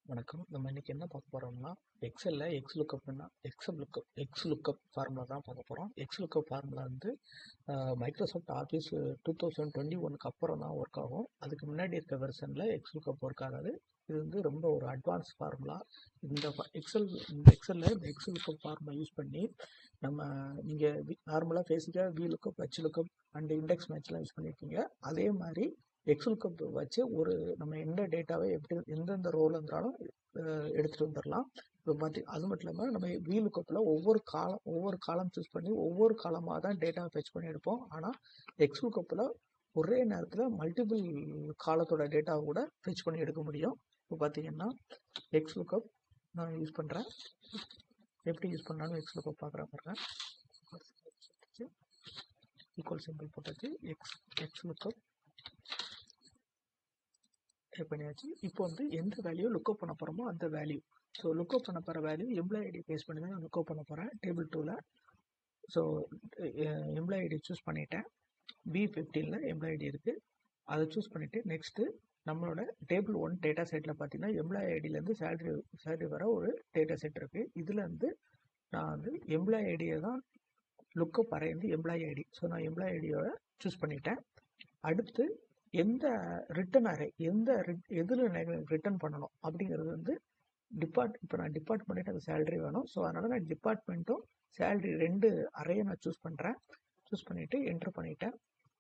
வணக்கம். நம்ம இன்னைக்கு என்ன பார்க்க போறோம்னா, எக்ஸல்ல எக்ஸ் லுக்கப் ஃபார்முலா தான் பார்க்க போறோம். எக்ஸ் லுக்கப் ஃபார்முலா வந்து மைக்ரோசாஃப்ட் ஆஃபீஸ் 2021க்கு அப்புறம் தான் ஒர்க் ஆகும். அதுக்கு முன்னாடி இருக்க வெர்ஷன்ல எக்ஸ் லுக்கப் ஒர்க் ஆகாது. இது வந்து ரொம்ப ஒரு அட்வான்ஸ் ஃபார்முலா. இந்த எக்ஸல்ல இந்த எக்ஸ் லுக்கப் ஃபார்முலா யூஸ் பண்ணி நீங்கள் நார்மலாக பேசிக்காக V lookup, H lookup and index மேட்ச்லாம் யூஸ் பண்ணியிருக்கீங்க. அதே மாதிரி எக்ஸலுக்கு வச்சு நம்ம எந்த டேட்டாவை எப்படி எந்தெந்த ரோல் இருந்தாலும் எடுத்துகிட்டு வந்துடலாம். இப்போ அது மட்டும் இல்லாமல் நம்ம வீலுக்கப்பில் ஒவ்வொரு காலம் சூஸ் பண்ணி ஒவ்வொரு காலமாக தான் டேட்டாவை ஃபெச் பண்ணி எடுப்போம். ஆனால் எக்ஸலுக்கப்பில் ஒரே நேரத்தில் மல்டிபிள் காலத்தோட டேட்டாவை கூட ஃபெச் பண்ணி எடுக்க முடியும். இப்போ பார்த்தீங்கன்னா எக்ஸலுக்கப் நான் யூஸ் பண்ணுறேன். எப்படி யூஸ் பண்ணாலும் எக்ஸலுக்கப் பார்க்குறேன். ஈக்குவல் சிம்பிள் போட்டாச்சு. எக்ஸலுக்கப் பண்ணியாச்சு. இப்போ வந்து எந்த வேல்யூ லுக்கப் பண்ண போகிறோமோ அந்த வேல்யூ. ஸோ லுக்கப் பண்ண போகிற வேல்யூ எம்ப்ளாய் ஐடி பேஸ் பண்ணி தான் நான் லுக்கப் பண்ண போகிறேன் டேபிள் 2ல். ஸோ எம்ப்ளாய் ஐடி சூஸ் பண்ணிட்டேன். B15ல் எம்ப்ளாய் ஐடி இருக்குது, அதை சூஸ் பண்ணிவிட்டு நெக்ஸ்ட்டு நம்மளோட டேபிள் 1 டேட்டா செட்டில் பார்த்தீங்கன்னா எம்ப்ளாய் ஐடியிலேருந்து சேலரி வர ஒரு டேட்டா செட் இருக்குது. இதில் வந்து நான் வந்து எம்ப்ளாய் ஐடியை தான் லுக்கப் அறைந்து எம்ப்ளாய் ஐடி. ஸோ நான் எம்ப்ளாய் ஐடியோட சூஸ் பண்ணிட்டேன். அடுத்து எந்த ரிட்டன் அரே எதில் ரிட்டர்ன் பண்ணணும் அப்படிங்கிறது வந்து இப்போ நான் டிபார்ட்மெண்ட்டு அந்த சேலரி வேணும். ஸோ அதனால் நான் டிபார்ட்மெண்ட்டும் சேலரி 2 அறையை நான் சூஸ் பண்ணுறேன். சூஸ் பண்ணிவிட்டு என்ட்ரு பண்ணிட்டேன்.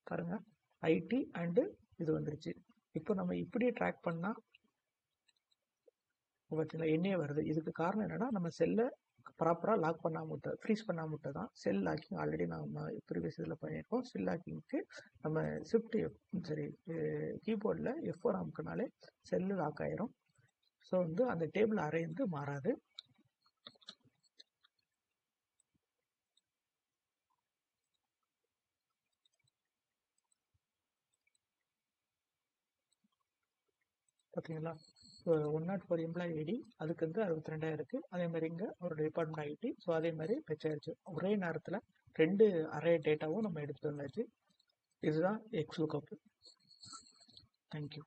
பாருங்கள், ஐடி அண்டு இது வந்துருச்சு. இப்போ நம்ம இப்படியே ட்ராக் பண்ணால் பார்த்தீங்கன்னா என்னையே வருது. இதுக்கு காரணம் என்னென்னா நம்ம செல்லை ப்ராப்பராக லாக் பண்ணாமல் ஃப்ரீஸ் பண்ணாமல் தான். செல் லாக்கிங் ஆல்ரெடி நம்ம ப்ரீவியஸ் இதில் பண்ணியிருக்கோம். செல் லாக்கிங்க்கு நம்ம கீபோர்டில் F4 அமுக்குனாலே செல்லு லாக் ஆயிரும். ஸோ வந்து அந்த டேபிள் அரே வந்து மாறாது. பார்த்தீங்களா, 104 எம்ப்ளாய் ஐடி, அதுக்கு வந்து 62 இருக்குது. அதே மாதிரி இங்கே ஒரு டிபார்ட்மெண்ட் ஐடி. ஸோ அதே மாதிரி வச்சாச்சு. ஒரே நேரத்தில் 2 அரே டேட்டாவும் நம்ம எடுத்துகிட்டு வந்தாச்சு. இதுதான் எக்ஸ் லுக்கப். தேங்க்யூ.